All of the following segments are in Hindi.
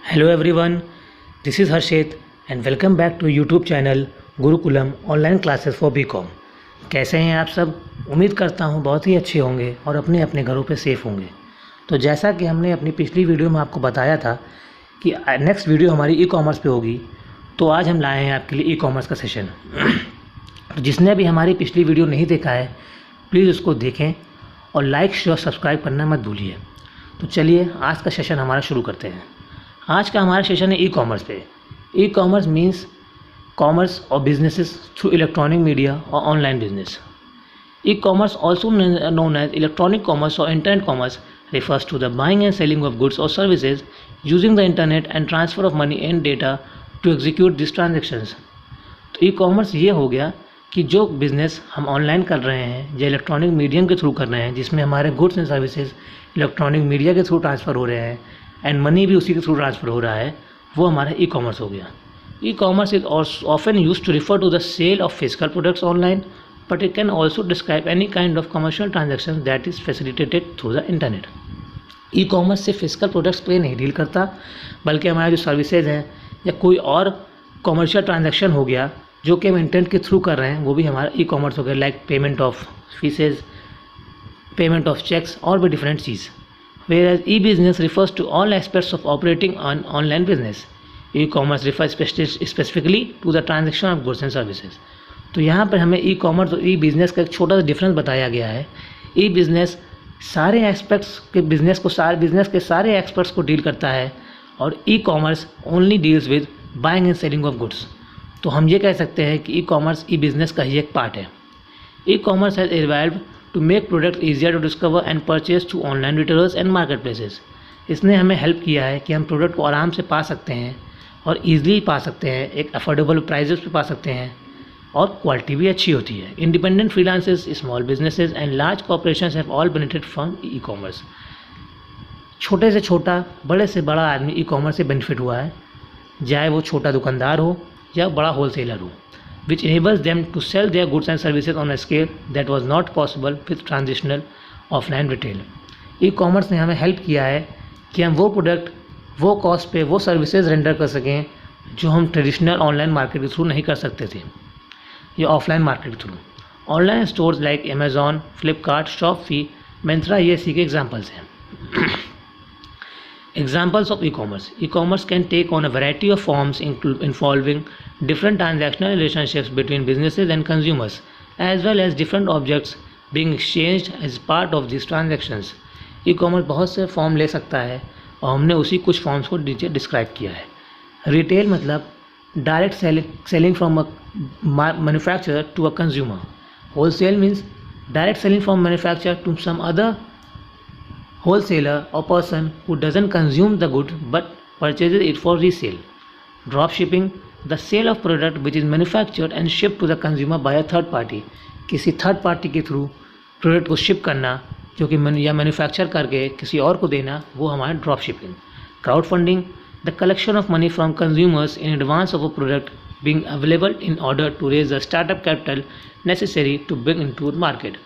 Hello everyone, this is Harshit and welcome back to YouTube channel Gurukulam online classes for BCom. कैसे हैं आप सब? उम्मीद करता हूं बहुत ही अच्छे होंगे और अपने अपने घरों पे सेफ़ होंगे। तो जैसा कि हमने अपनी पिछली वीडियो में आपको बताया था कि नेक्स्ट वीडियो हमारी ई कॉमर्स पे होगी, तो आज हम लाए हैं आपके लिए ई कॉमर्स का सेशन। तो जिसने भी हमारी पिछली वीडियो नहीं देखा है प्लीज़ उसको देखें और लाइक शेयर सब्सक्राइब करना मत भूलिए। तो चलिए आज का सेशन हमारा शुरू करते हैं। आज का हमारा सेशन है ई कॉमर्स पे। ई कॉमर्स मीन्स कॉमर्स और बिजनेसेस थ्रू इलेक्ट्रॉनिक मीडिया और online business. E commerce also known as electronic commerce or internet commerce refers to the buying and selling of goods or services using the internet and transfer of money and data to execute these transactions। तो ई कॉमर्स ये हो गया कि जो बिज़नेस हम ऑनलाइन कर रहे हैं या इलेक्ट्रॉनिक मीडियम के थ्रू कर रहे हैं, जिसमें हमारे goods and services electronic media के थ्रू ट्रांसफ़र हो रहे हैं एंड मनी भी उसी के थ्रू ट्रांसफ़र हो रहा है, वो हमारा ई कॉमर्स हो गया। E commerce is often used to refer to the sale of physical products online, but it can also describe any kind of commercial transaction that is facilitated through the internet. E commerce से फिजिकल प्रोडक्ट्स पे नहीं डील करता, बल्कि हमारे जो सर्विसेज हैं या कोई और कमर्शियल ट्रांजेक्शन हो गया जो कि हम इंटरनेट के थ्रू कर रहे हैं, वो भी हमारा ई कॉमर्स हो गया। Like payment of fees, payment of cheques और भी डिफरेंट चीज़। Whereas e-business refers to all aspects of operating on online business. E-commerce refers specifically to the transaction of goods and services. तो यहाँ पर हमें ई कॉमर्स और ई बिज़नेस का एक छोटा सा डिफरेंस बताया गया है। ई बिज़नेस सारे एस्पेक्ट्स के बिज़नेस के सारे एस्पेक्ट्स को डील करता है और e commerce only deals with buying and selling of goods. तो हम ये कह सकते हैं कि ई कॉमर्स ई बिज़नेस का ही एक पार्ट है। E commerce has evolved to make products easier to discover and purchase to online retailers and marketplaces। इसने हमें हेल्प किया है कि हम प्रोडक्ट को आराम से पा सकते हैं और ईज़िली पा सकते हैं, एक अफोर्डेबल प्राइजेस पे पा सकते हैं और क्वालिटी भी अच्छी होती है। Independent freelancers, small businesses and large corporations have all benefited from e commerce. छोटे से छोटा, बड़े से बड़ा आदमी ई कॉमर्स से बेनिफिट हुआ है, चाहे वो छोटा दुकानदार हो या बड़ा होलसेलर हो, which enables them to sell their goods and services on a scale that was not possible with traditional offline retail। E commerce ने हमें हेल्प किया है कि हम वो प्रोडक्ट, वो कॉस्ट पे वो सर्विसेज रेंडर कर सकें जो हम ट्रेडिशनल ऑनलाइन मार्केट के थ्रू नहीं कर सकते थे या ऑफलाइन मार्केट के through. Online stores like Amazon, Flipkart, Shopsy, Myntra ये इसी के एग्जाम्पल्स हैं। Examples of e-commerce. E-commerce can take on a variety of forms involving different transactional relationships between businesses and consumers, as well as different objects being exchanged as part of these transactions। E-commerce बहुत से फॉर्म ले सकता है और हमने उसी कुछ फॉर्म्स को नीचे डिस्क्राइब किया है। रिटेल मतलब direct selling from a manufacturer to a consumer. Wholesale means direct selling from manufacturer to some other wholesaler or person who doesn't consume the good but purchases it for resale। Drop shipping, the sale of product which is manufactured and shipped to the consumer by a third party। किसी थर्ड पार्टी के थ्रू प्रोडक्ट को शिप करना जो कि या मैन्युफैक्चर करके किसी और को देना, वो हमारा drop shipping. Crowd funding, the collection of money from consumers in advance of a product being available in order to raise the startup capital necessary to bring into market.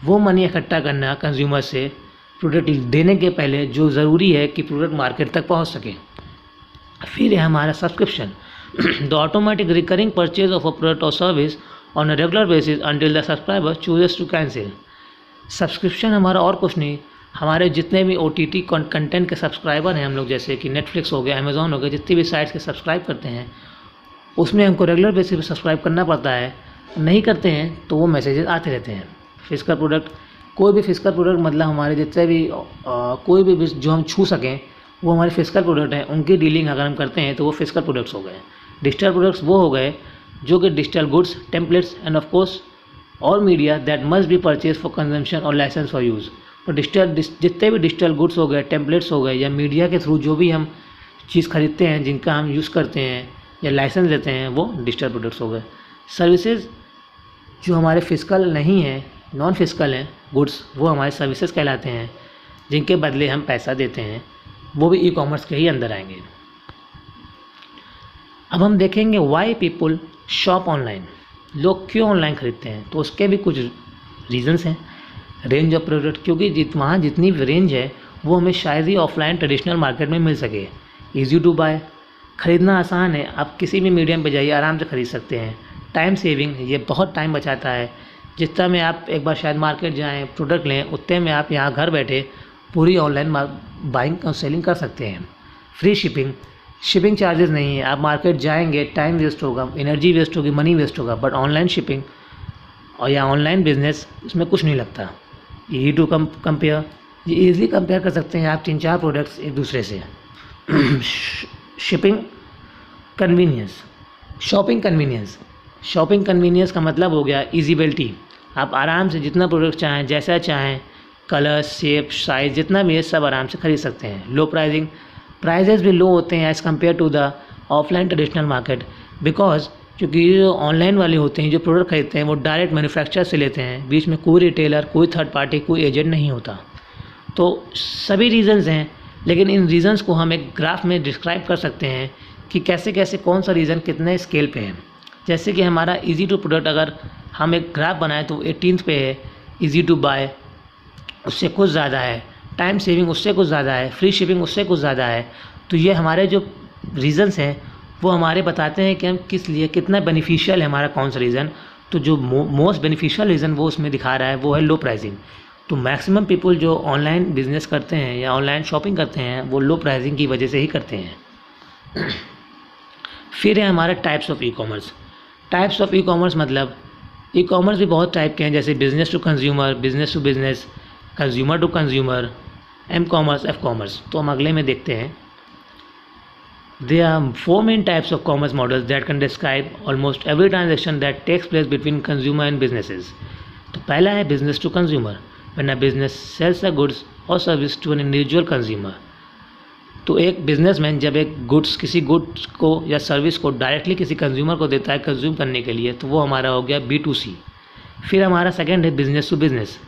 वो मनी इकट्ठा करना कंज्यूमर से प्रोडक्ट देने के पहले जो ज़रूरी है कि प्रोडक्ट मार्केट तक पहुंच सके। फिर है हमारा subscription, the automatic recurring purchase of a product और service on a regular basis until the subscriber chooses to cancel. Subscription हमारा और कुछ नहीं, हमारे जितने भी OTT कंटेंट के सब्सक्राइबर हैं हम लोग, जैसे कि नेटफ्लिक्स हो गया, अमेज़ॉन हो गया, जितनी भी साइट्स के सब्सक्राइब करते हैं उसमें हमको रेगुलर बेसिस पे सब्सक्राइब करना पड़ता है। नहीं करते हैं तो वो मैसेजेस आते रहते हैं। फिजिकल प्रोडक्ट, कोई भी फिजिकल प्रोडक्ट मतलब हमारे जितने भी कोई भी जो हम छू सकें वो हमारे फिजिकल प्रोडक्ट हैं, उनकी डीलिंग अगर हम करते हैं तो वो फिजिकल प्रोडक्ट्स हो गए। डिजिटल प्रोडक्ट्स वो हो गए जो कि digital goods, templates and of course और media that must be purchase for consumption और लाइसेंस फॉर यूज़। तो जितने भी डिजिटल गुड्स हो गए, टेम्पलेट्स हो गए या मीडिया के थ्रू जो भी हम चीज़ खरीदते हैं, जिनका हम यूज़ करते हैं या लाइसेंस लेते हैं, वो डिजिटल प्रोडक्ट्स हो गए। सर्विसेज जो हमारे फिजिकल नहीं हैं, नॉन फिजिकल हैं गुड्स, वो हमारे सर्विसेज कहलाते हैं, जिनके बदले हम पैसा देते हैं, वो भी ई कॉमर्स के ही अंदर आएंगे। अब हम देखेंगे वाई पीपल शॉप ऑनलाइन, लोग क्यों ऑनलाइन खरीदते हैं। तो उसके भी कुछ रीजंस हैं। रेंज ऑफ प्रोडक्ट, क्योंकि वहाँ जितनी रेंज है वो हमें शायद ही ऑफलाइन ट्रेडिशनल मार्केट में मिल सके। ईजी टू बाय, ख़रीदना आसान है, आप किसी भी मीडियम पे जाइए आराम से ख़रीद सकते हैं। टाइम सेविंग, ये बहुत टाइम बचाता है, जितना में आप एक बार शायद मार्केट जाएँ प्रोडक्ट लें उतने में आप यहाँ घर बैठे पूरी ऑनलाइन बाइंग और सेलिंग कर सकते हैं। फ्री शिपिंग, शिपिंग चार्जेस नहीं है, आप मार्केट जाएंगे टाइम वेस्ट होगा, एनर्जी वेस्ट होगी, मनी वेस्ट होगा, बट ऑनलाइन शिपिंग और या ऑनलाइन बिजनेस इसमें कुछ नहीं लगता। ईजी टू कंपेयर, ये ईजिली कंपेयर कर सकते हैं आप 3-4 प्रोडक्ट्स एक दूसरे से। Shipping convenience, shopping convenience, shopping convenience का मतलब हो गया ईजीबिलिटी, आप आराम से जितना प्रोडक्ट चाहें जैसा चाहें, कलर शेप साइज़ जितना भी है सब आराम से खरीद सकते हैं। लो प्राइसिंग, प्राइजेस भी लो होते हैं as compare to the offline traditional market, because क्योंकि जो ऑनलाइन वाले होते हैं जो प्रोडक्ट खरीदते हैं वो डायरेक्ट मैन्युफैक्चरर से लेते हैं, बीच में कोई रिटेलर, कोई थर्ड पार्टी, कोई एजेंट नहीं होता। तो सभी रीज़न्स हैं, लेकिन इन रीज़न्स को हम एक ग्राफ में डिस्क्राइब कर सकते हैं कि कैसे कैसे कौन सा रीज़न कितने स्केल पे है। जैसे कि हमारा ईजी टू प्रोडक्ट अगर हम एक ग्राफ बनाएं तो 18th पे है, ईजी टू बाय उससे कुछ ज़्यादा है, टाइम सेविंग उससे कुछ ज़्यादा है, फ्री शिपिंग उससे कुछ ज़्यादा है। तो ये हमारे जो रीज़न्स हैं वो हमारे बताते हैं कि हम किस लिए कितना बेनिफिशियल है हमारा कौन सा रीज़न। तो जो मोस्ट बेनिफिशियल रीज़न वो उसमें दिखा रहा है वो है लो प्राइसिंग। तो मैक्सिमम पीपल जो ऑनलाइन बिजनेस करते हैं या ऑनलाइन शॉपिंग करते हैं वो लो प्राइसिंग की वजह से ही करते हैं। फिर है हमारे types of e commerce. Types of e commerce मतलब ई कॉमर्स भी बहुत टाइप के हैं, जैसे business to consumer, business to business, consumer to consumer, m commerce, f commerce. तो हम अगले में देखते हैं। There are 4 main types of commerce models that can describe almost every transaction that takes place between consumer and businesses. तो पहला है business to consumer, when a business sells a goods or service to an individual consumer. तो एक बिजनेसमैन जब एक गुड्स किसी गुड्स को या सर्विस को डायरेक्टली किसी कंज्यूमर को देता है कंज्यूम करने के लिए, तो वो हमारा हो गया B2C। फिर हमारा सेकंड है business to business,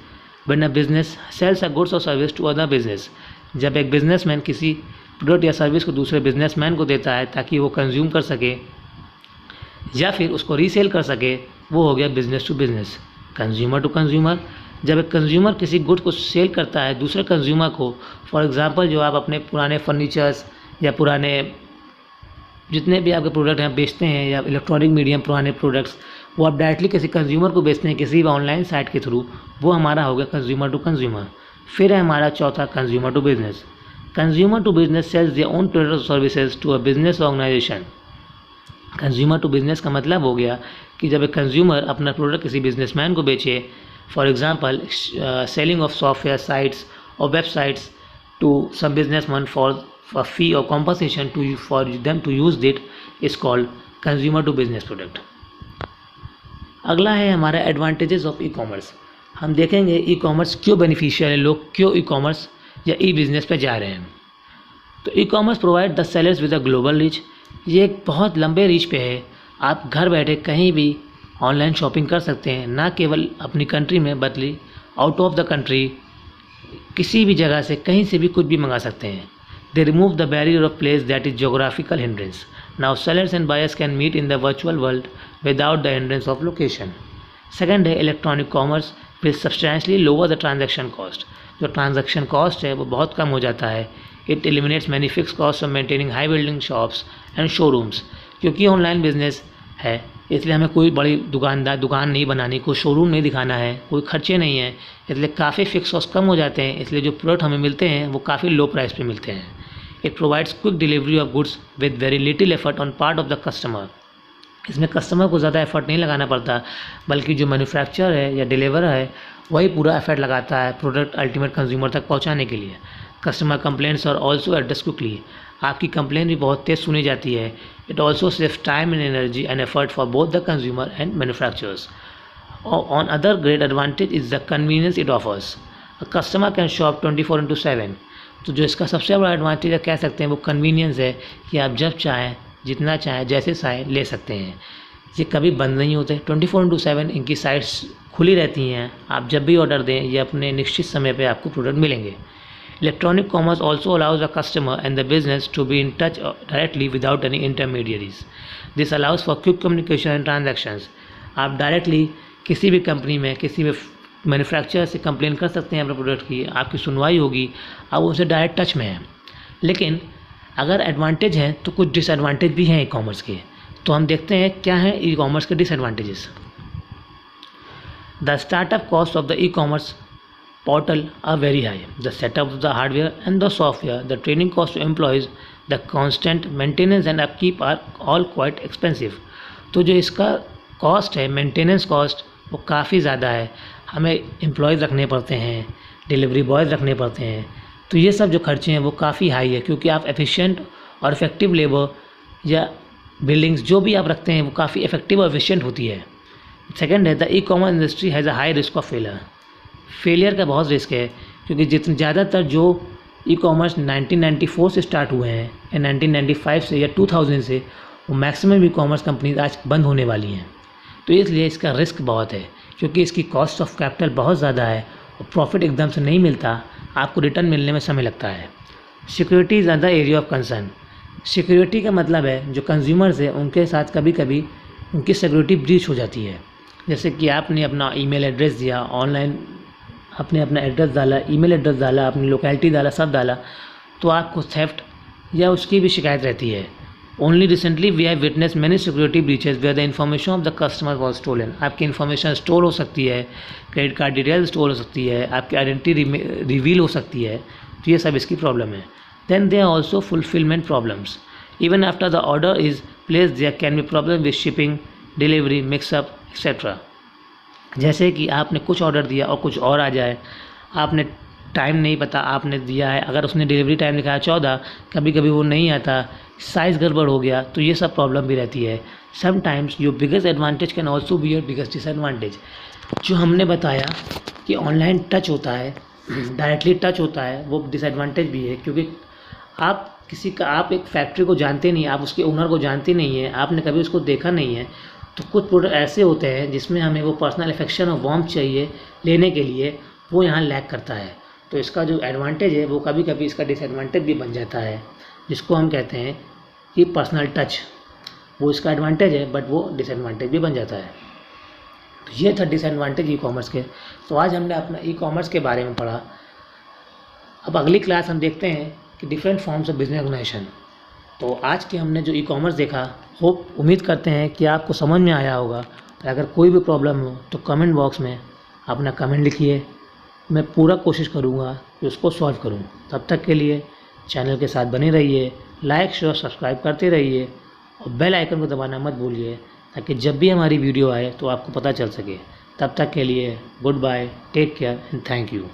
when a business sells a goods or service to other business. जब एक बिजनेसमैन किसी प्रोडक्ट या सर्विस को दूसरे बिजनेसमैन को देता है ताकि वो कंज्यूम कर सके या फिर उसको रीसेल कर सके, वो हो गया business to business. Consumer to consumer, जब एक कंज्यूमर किसी गुड को सेल करता है दूसरे कंज्यूमर को, फॉर एग्जांपल जो आप अपने पुराने फर्नीचर्स या पुराने जितने भी आपके प्रोडक्ट हैं बेचते हैं या इलेक्ट्रॉनिक मीडियम पुराने प्रोडक्ट्स, वो आप डायरेक्टली किसी कंज्यूमर को बेचते हैं किसी भी ऑनलाइन साइट के थ्रू, वो हमारा हो गया कंज्यूमर टू कंज्यूमर। फिर है हमारा चौथा consumer to business. Consumer to business sells their own product services to a business organisation. Consumer to business का मतलब हो गया कि जब एक कंज्यूमर अपना प्रोडक्ट किसी बिजनेसमैन को बेचे, for example selling of software sites और websites to some businessman for a fee or compensation for them to use it is called consumer to business product. अगला है हमारा एडवांटेजेस ऑफ ई कॉमर्स। हम देखेंगे ई कॉमर्स क्यों बेनिफिशियल है, लोग क्यों ई कॉमर्स या ई बिज़नेस पे जा रहे हैं। तो e commerce provide the sellers with a global reach. ये एक बहुत लंबे रीच पे है, आप घर बैठे कहीं भी ऑनलाइन शॉपिंग कर सकते हैं, ना केवल अपनी कंट्री में बल्कि आउट ऑफ द कंट्री किसी भी जगह से कहीं से भी कुछ भी मंगा सकते हैं। They remove the barrier of place that is geographical hindrance. Now sellers and buyers can meet in the virtual world without the hindrance of location. Second है electronic commerce will substantially lower the transaction cost. जो transaction cost है वो बहुत कम हो जाता है. It eliminates many fixed costs of maintaining high building shops and showrooms. क्योंकि ऑनलाइन बिजनेस है इसलिए हमें कोई बड़ी दुकान नहीं बनानी, कोई शोरूम नहीं दिखाना है, कोई खर्चे नहीं है, इसलिए काफ़ी फिक्स कॉस्ट कम हो जाते हैं। इसलिए जो प्रोडक्ट हमें मिलते हैं वो काफ़ी लो प्राइस पे मिलते हैं। It provides quick delivery of goods with very little effort on part of the customer. इसमें कस्टमर को ज़्यादा एफर्ट नहीं लगाना पड़ता, बल्कि जो मैन्युफैक्चरर है या डिलीवरर है वही पूरा एफर्ट लगाता है प्रोडक्ट अल्टीमेट कंज्यूमर तक पहुँचाने के लिए। Customer complaints are also address quickly. आपकी कंप्लेंट भी बहुत तेज़ सुनी जाती है। It also save time and energy and effort for both the consumer and manufacturers. On other great advantage is the convenience it offers. A customer can shop 24/7। तो जो इसका सबसे बड़ा एडवांटेज कह सकते हैं वो कन्वीनियंस है कि आप जब चाहें जितना चाहें जैसे चाहें ले सकते हैं। ये कभी बंद नहीं होते, 24/7 इनकी साइट्स खुली रहती हैं। आप जब भी ऑर्डर दें ये अपने निश्चित समय पे आपको प्रोडक्ट मिलेंगे। Electronic commerce also allows the customer and the business to be in touch directly without any intermediaries. This allows for quick communication and transactions. आप डायरेक्टली किसी भी कंपनी में किसी भी मैन्युफैक्चरर से कंप्लेन कर सकते हैं अपने प्रोडक्ट की, आपकी सुनवाई होगी, आप उनसे डायरेक्ट टच में हैं। लेकिन अगर एडवांटेज हैं तो कुछ डिसएडवांटेज भी हैं ई कॉमर्स के। तो हम देखते हैं क्या हैं ई कॉमर्स के disadvantages. The startup cost of the e commerce portal are very high. The setup of the hardware and the software, the training cost to employees, the constant maintenance and upkeep are all quite expensive. तो जो इसका कॉस्ट है, मेंटेनेंस कॉस्ट, वो काफ़ी ज़्यादा है। हमें एम्प्लॉयज़ रखने पड़ते हैं, डिलीवरी बॉयज़ रखने पड़ते हैं। तो ये सब जो खर्चे हैं वो काफ़ी हाई है, क्योंकि आप एफिशिएंट और इफेक्टिव लेबर या बिल्डिंग्स जो भी आप रखते हैं वो काफ़ी इफेक्टिव और एफिशिएंट होती है। सेकेंड है the e commerce industry has a high risk of failure का बहुत रिस्क है, क्योंकि जितने ज़्यादातर जो ई कॉमर्स 1994 से स्टार्ट हुए हैं या 1995 से या 2000 से, वो मैक्सिमम ई कॉमर्स कंपनीज आज बंद होने वाली हैं। तो इसलिए इसका रिस्क बहुत है, क्योंकि इसकी कॉस्ट ऑफ कैपिटल बहुत ज़्यादा है और प्रॉफिट एकदम से नहीं मिलता, आपको रिटर्न मिलने में समय लगता है। Security is other area of concern. Security का मतलब है जो कंज्यूमर्स है उनके साथ कभी कभी उनकी सिक्योरिटी ब्रीच हो जाती है। जैसे कि आपने अपना ईमेल एड्रेस दिया, ऑनलाइन आपने अपना एड्रेस डाला, ईमेल एड्रेस डाला, अपनी लोकेलिटी डाला, सब डाला, तो आपको थेफ्ट या उसकी भी शिकायत रहती है। Only recently we have witness many security breaches where the information of the customer was stolen. आपकी इन्फॉर्मेशन स्टोर हो सकती है, क्रेडिट कार्ड डिटेल स्टोर हो सकती है, आपकी आइडेंटिटी रिवील हो सकती है। तो ये सब इसकी प्रॉब्लम है। Then they are also fulfilment problems. Even after the order is place there can be problem with shipping, delivery, mix up et cetera. जैसे कि आपने कुछ ऑर्डर दिया और कुछ और आ जाए, आपने टाइम नहीं पता आपने दिया है, अगर उसने डिलीवरी टाइम लिखाया 14, कभी कभी वो नहीं आता, साइज़ गड़बड़ हो गया, तो ये सब प्रॉब्लम भी रहती है। Sometimes your biggest advantage can also be your biggest disadvantage. जो हमने बताया कि ऑनलाइन टच होता है, डायरेक्टली टच होता है, वो डिसएडवांटेज भी है, क्योंकि आप एक फैक्ट्री को जानते नहीं, आप उसके ओनर को जानते नहीं हैं, आपने कभी उसको देखा नहीं है। तो कुछ प्रोडक्ट ऐसे होते हैं जिसमें हमें वो पर्सनल अफेक्शन और वार्मथ चाहिए लेने के लिए, वो यहाँ लैक करता है। तो इसका जो एडवांटेज है वो कभी कभी इसका डिसएडवांटेज भी बन जाता है, जिसको हम कहते हैं कि पर्सनल टच। वो इसका एडवांटेज है बट वो डिसएडवांटेज भी बन जाता है। तो ये था डिसएडवांटेज ई कॉमर्स के। तो आज हमने अपना ई कॉमर्स के बारे में पढ़ा। अब अगली क्लास हम देखते हैं कि different forms of business organisation. तो आज के हमने जो ई कॉमर्स देखा, उम्मीद करते हैं कि आपको समझ में आया होगा। अगर कोई भी प्रॉब्लम हो तो कमेंट बॉक्स में अपना कमेंट लिखिए, मैं पूरा कोशिश करूँगा कि उसको सॉल्व करूँ। तब तक के लिए चैनल के साथ बने रहिए, लाइक शेयर सब्सक्राइब करते रहिए और बेल आइकन को दबाना मत भूलिए, ताकि जब भी हमारी वीडियो आए तो आपको पता चल सके। तब तक के लिए goodbye, take care and thank you.